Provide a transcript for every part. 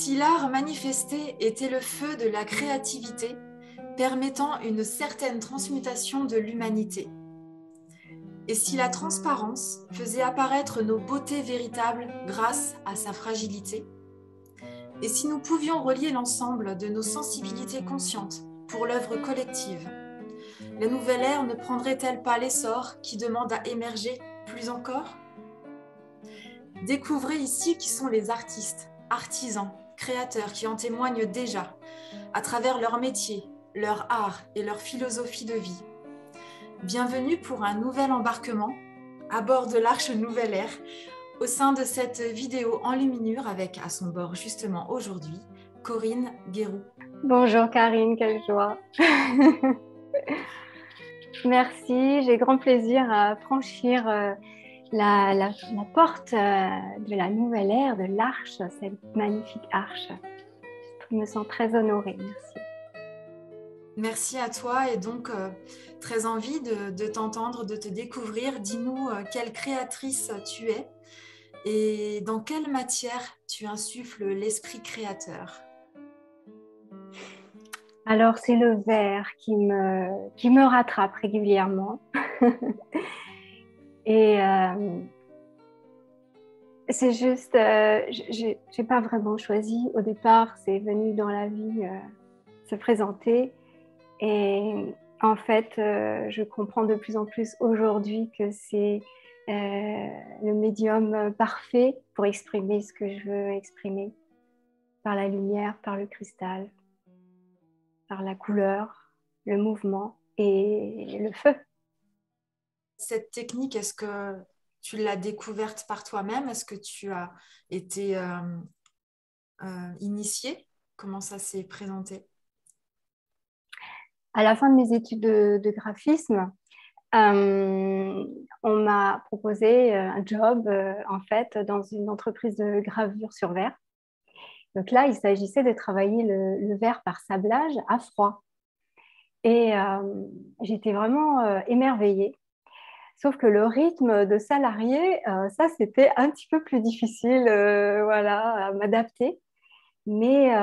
si l'art manifesté était le feu de la créativité, permettant une certaine transmutation de l'humanité. Et si la transparence faisait apparaître nos beautés véritables grâce à sa fragilité, et si nous pouvions relier l'ensemble de nos sensibilités conscientes pour l'œuvre collective, la nouvelle ère ne prendrait-elle pas l'essor qui demande à émerger plus encore? Découvrez ici qui sont les artistes, artisans, créateurs qui en témoignent déjà, à travers leur métier, leur art et leur philosophie de vie. Bienvenue pour un nouvel embarquement à bord de l'Arche Nouvelle Ère, au sein de cette vidéo enluminure avec à son bord justement aujourd'hui Corinne Guéroux. Bonjour Karine, quelle joie. Merci, j'ai grand plaisir à franchir la porte de la nouvelle ère, de l'arche, cette magnifique arche. Je me sens très honorée, merci. Merci à toi et donc très envie de t'entendre, de te découvrir. Dis-nous quelle créatrice tu es et dans quelle matière tu insuffles l'esprit créateur. Alors c'est le verre qui me rattrape régulièrement. Et c'est juste, j'ai pas vraiment choisi. Au départ, c'est venu dans la vie se présenter. Et en fait, je comprends de plus en plus aujourd'hui que c'est le médium parfait pour exprimer ce que je veux exprimer, par la lumière, par le cristal, par la couleur, le mouvement et le feu. Cette technique, est-ce que tu l'as découverte par toi-même? Est-ce que tu as été initiée? Comment ça s'est présenté? À la fin de mes études de graphisme, on m'a proposé un job en fait dans une entreprise de gravure sur verre. Donc là, il s'agissait de travailler le verre par sablage à froid. Et j'étais vraiment émerveillée. Sauf que le rythme de salarié, ça, c'était un petit peu plus difficile voilà, à m'adapter. Mais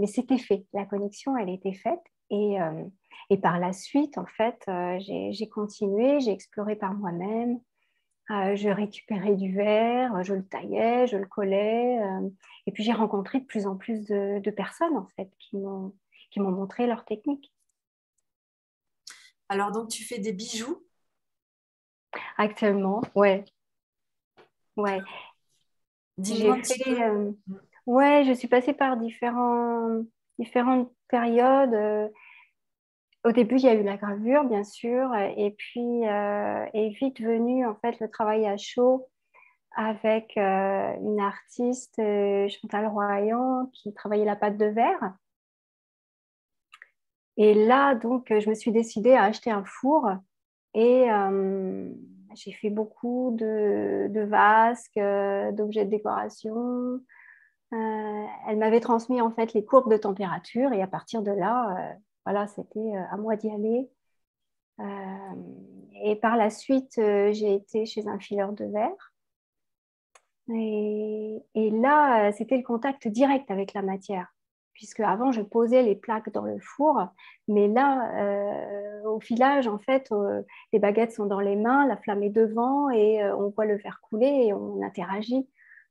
c'était fait. La connexion, elle était faite. Et par la suite, en fait, j'ai continué, j'ai exploré par moi-même. Je récupérais du verre, je le taillais, je le collais. Et puis, j'ai rencontré de plus en plus de personnes, en fait, qui m'ont montré leur technique. Alors donc tu fais des bijoux. Actuellement, ouais, ouais. Dis-nous J'ai un petit fait, peu. ouais, je suis passée par différentes périodes. Au début, il y a eu la gravure, bien sûr, et puis est vite venu en fait le travail à chaud avec une artiste, Chantal Royan, qui travaillait la pâte de verre. Et là, donc, je me suis décidée à acheter un four et j'ai fait beaucoup de vasques, d'objets de décoration. Elle m'avait transmis en fait les courbes de température et à partir de là, voilà, c'était à moi d'y aller. Euh, et par la suite, j'ai été chez un fileur de verre. Et là, c'était le contact direct avec la matière, puisque avant je posais les plaques dans le four, mais là, au filage, en fait, les baguettes sont dans les mains, la flamme est devant et on voit le verre couler et on interagit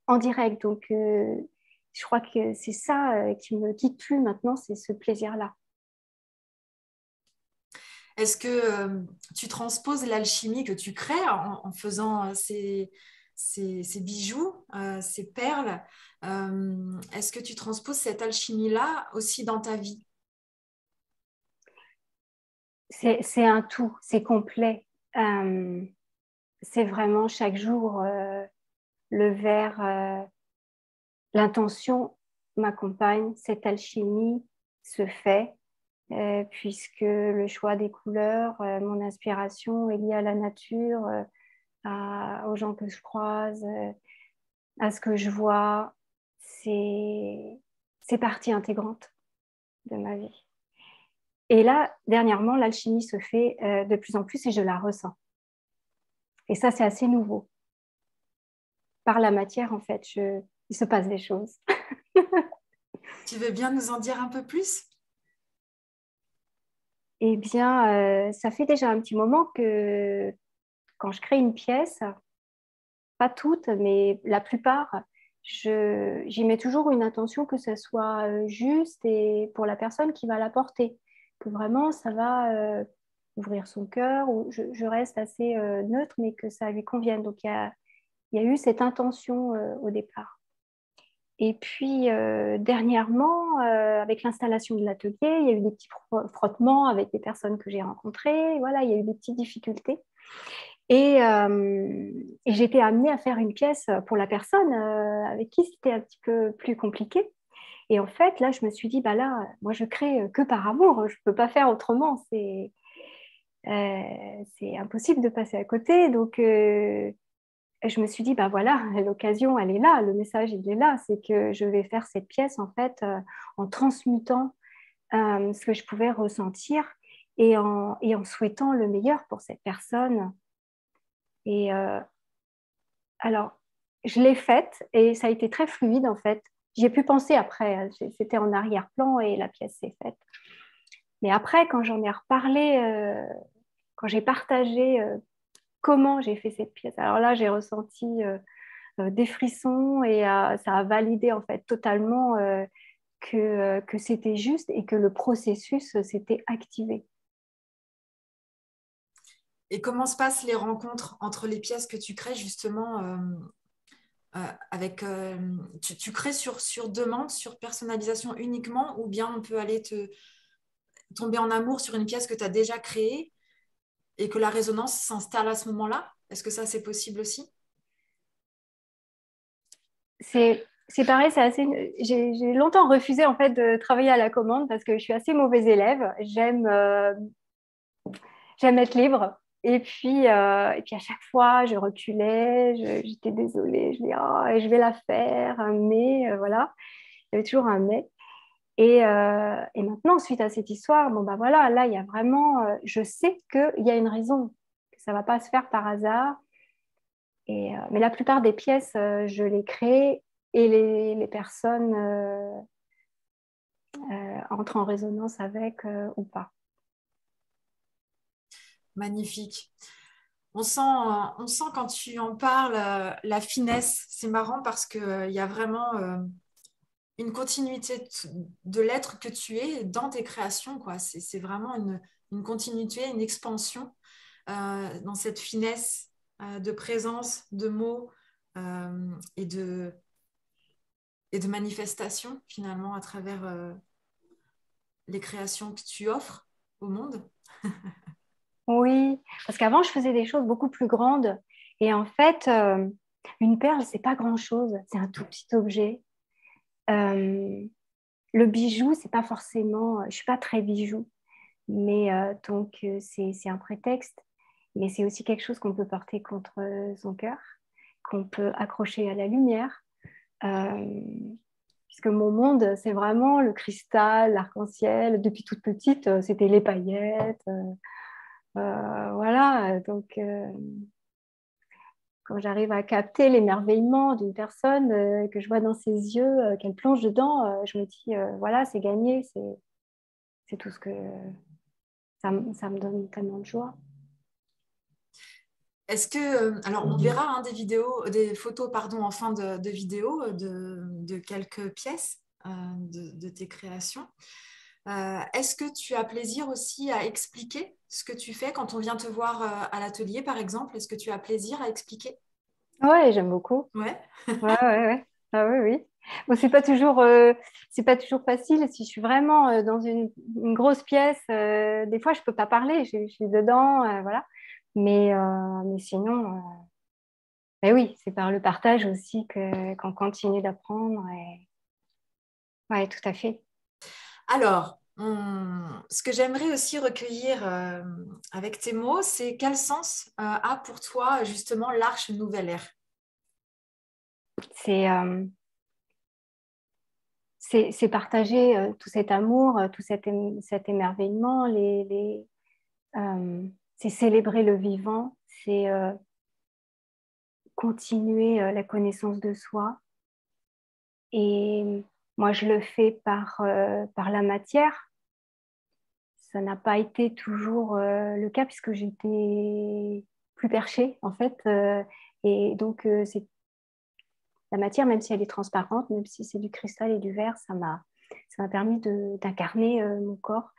en direct. Donc, je crois que c'est ça qui me quitte plus maintenant, c'est ce plaisir-là. Est-ce que tu transposes l'alchimie que tu crées en faisant ces bijoux, ces perles? Est-ce que tu transposes cette alchimie-là aussi dans ta vie? C'est un tout, c'est complet. Euh, c'est vraiment chaque jour le verre, l'intention m'accompagne, cette alchimie se fait, puisque le choix des couleurs, mon inspiration est liée à la nature, aux gens que je croise, à ce que je vois. C'est partie intégrante de ma vie. Et là, dernièrement, l'alchimie se fait de plus en plus et je la ressens. Et ça, c'est assez nouveau. Par la matière, en fait, il se passe des choses. Tu veux bien nous en dire un peu plus? Eh bien, ça fait déjà un petit moment que quand je crée une pièce, pas toutes, mais la plupart, j'y mets toujours une intention que ça soit juste et pour la personne qui va la porter, que vraiment ça va ouvrir son cœur, ou je reste assez neutre, mais que ça lui convienne. Donc il y a eu cette intention au départ. Et puis dernièrement, avec l'installation de l'atelier, il y a eu des petits frottements avec des personnes que j'ai rencontrées. Voilà, il y a eu des petites difficultés. Et j'étais amenée à faire une pièce pour la personne avec qui c'était un petit peu plus compliqué. Et en fait, là, je me suis dit, bah là, moi, je crée que par amour. Je ne peux pas faire autrement. C'est impossible de passer à côté. Donc, je me suis dit, bah voilà, l'occasion, elle est là. Le message, il est là. C'est que je vais faire cette pièce, en fait, en transmutant ce que je pouvais ressentir et en souhaitant le meilleur pour cette personne. Et alors, je l'ai faite et ça a été très fluide en fait. J'y ai pu penser après, c'était en arrière-plan et la pièce s'est faite. Mais après, quand j'en ai reparlé, quand j'ai partagé comment j'ai fait cette pièce, alors là, j'ai ressenti des frissons et ça a validé en fait totalement que c'était juste et que le processus s'était activé. Et comment se passent les rencontres entre les pièces que tu crées justement avec, tu crées sur demande, sur personnalisation uniquement, ou bien on peut aller tomber en amour sur une pièce que tu as déjà créée et que la résonance s'installe à ce moment-là? Est-ce que ça, c'est possible aussi? C'est pareil, j'ai longtemps refusé en fait de travailler à la commande parce que je suis assez mauvaise élève. J'aime être libre. Et puis à chaque fois, je reculais, j'étais désolée, je dis oh, je vais la faire, mais voilà, il y avait toujours un mais. Et maintenant, suite à cette histoire, bon bah voilà, là il y a vraiment, je sais qu'il y a une raison, que ça va pas se faire par hasard. Mais la plupart des pièces, je les crée et les personnes entrent en résonance avec ou pas. Magnifique. On sent quand tu en parles la finesse. C'est marrant parce qu'il y a vraiment une continuité de l'être que tu es dans tes créations, quoi. C'est vraiment une continuité, une expansion dans cette finesse de présence, de mots et et de manifestation finalement à travers les créations que tu offres au monde. Oui, parce qu'avant, je faisais des choses beaucoup plus grandes. Et en fait, une perle, c'est pas grand-chose, c'est un tout petit objet. Euh, le bijou, c'est pas forcément, je suis pas très bijou, mais c'est un prétexte. Mais c'est aussi quelque chose qu'on peut porter contre son cœur, qu'on peut accrocher à la lumière. Euh, Puisque mon monde, c'est vraiment le cristal, l'arc-en-ciel. Depuis toute petite, c'était les paillettes. Voilà, donc quand j'arrive à capter l'émerveillement d'une personne, que je vois dans ses yeux, qu'elle plonge dedans, je me dis, voilà, c'est gagné, c'est tout ce que ça me donne tellement de joie. Est-ce que, alors on verra hein, des vidéos, des photos, pardon, en fin de vidéo de quelques pièces de tes créations. Est-ce que tu as plaisir aussi à expliquer ce que tu fais quand on vient te voir à l'atelier, par exemple? Est-ce que tu as plaisir à expliquer? Ouais, j'aime beaucoup. Ouais. Ouais, ouais, ouais. Ah oui, oui. Bon, c'est pas toujours facile. Si je suis vraiment dans une grosse pièce, des fois, je peux pas parler. Je suis dedans, voilà. Mais sinon, ben oui, c'est par le partage aussi qu'on continue d'apprendre. Ouais, tout à fait. Alors, ce que j'aimerais aussi recueillir avec tes mots, c'est quel sens a pour toi justement l'Arche Nouvelle Ère? C'est c'est partager tout cet amour, cet émerveillement, c'est célébrer le vivant, c'est continuer la connaissance de soi et Moi, je le fais par la matière. Ça n'a pas été toujours le cas puisque j'étais plus perchée, en fait. Et donc, c'est la matière, même si elle est transparente, même si c'est du cristal et du verre, ça m'a permis d'incarner mon corps.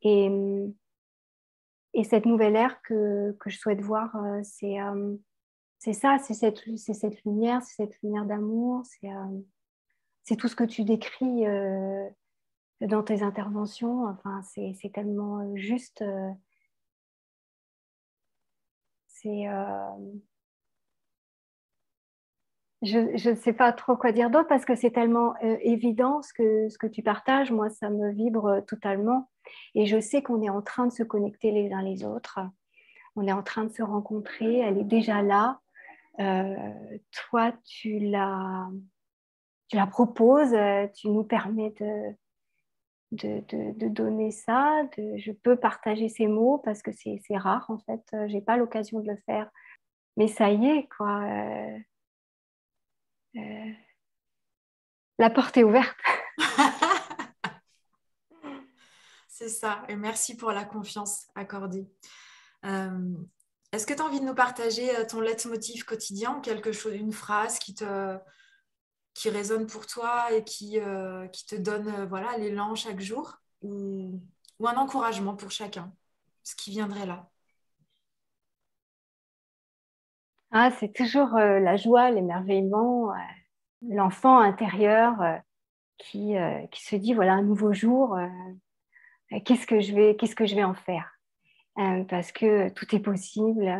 Et, et cette nouvelle ère que je souhaite voir, c'est ça, c'est cette lumière d'amour, c'est tout ce que tu décris dans tes interventions. Enfin, c'est tellement juste. C'est, je ne sais pas trop quoi dire d'autre parce que c'est tellement évident ce que tu partages. Moi, ça me vibre totalement. Et je sais qu'on est en train de se connecter les uns les autres. On est en train de se rencontrer. Elle est déjà là. Toi, tu la proposes. Tu nous permets de donner ça. Je peux partager ces mots parce que c'est rare, en fait. Je n'ai pas l'occasion de le faire. Mais ça y est, quoi. Euh, la porte est ouverte. C'est ça, et merci pour la confiance accordée. Euh, Est-ce que tu as envie de nous partager ton leitmotiv quotidien, quelque chose, une phrase qui résonne pour toi et qui te donne voilà, l'élan chaque jour ou un encouragement pour chacun, ce qui viendrait là? Ah, c'est toujours la joie, l'émerveillement, l'enfant intérieur qui se dit, voilà, un nouveau jour, qu'est-ce que je vais en faire? Parce que tout est possible.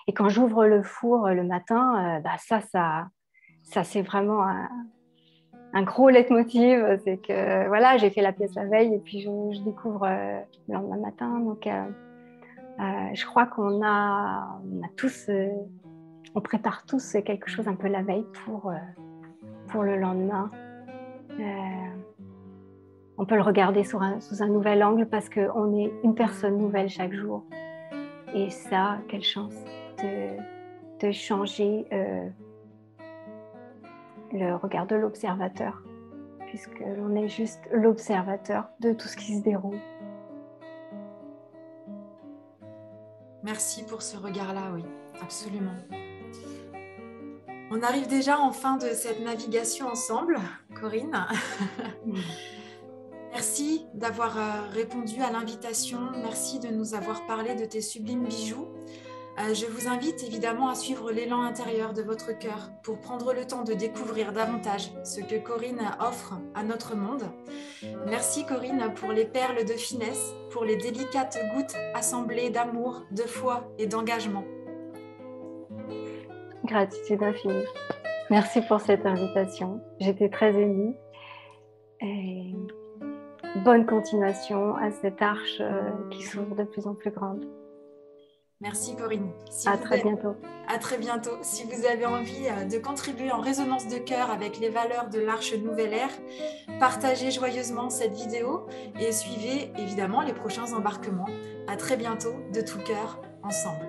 Et quand j'ouvre le four le matin, bah ça c'est vraiment un gros leitmotiv. C'est que voilà, j'ai fait la pièce la veille et puis je découvre le lendemain matin. Donc, je crois on a tous, on prépare tous quelque chose un peu la veille pour le lendemain. On peut le regarder sous un nouvel angle parce qu'on est une personne nouvelle chaque jour. Et ça, quelle chance de changer le regard de l'observateur, puisque l'on est juste l'observateur de tout ce qui se déroule. Merci pour ce regard-là, oui, absolument. On arrive déjà en fin de cette navigation ensemble, Corinne. Merci d'avoir répondu à l'invitation. Merci de nous avoir parlé de tes sublimes bijoux. Je vous invite évidemment à suivre l'élan intérieur de votre cœur pour prendre le temps de découvrir davantage ce que Corinne offre à notre monde. Merci Corinne pour les perles de finesse, pour les délicates gouttes assemblées d'amour, de foi et d'engagement. Gratitude infinie. Merci pour cette invitation. J'étais très émue. Et bonne continuation à cette arche qui s'ouvre de plus en plus grande. Merci Corinne. À très bientôt. À très bientôt. Si vous avez envie de contribuer en résonance de cœur avec les valeurs de l'Arche Nouvelle Ère, partagez joyeusement cette vidéo et suivez évidemment les prochains embarquements. À très bientôt de tout cœur ensemble.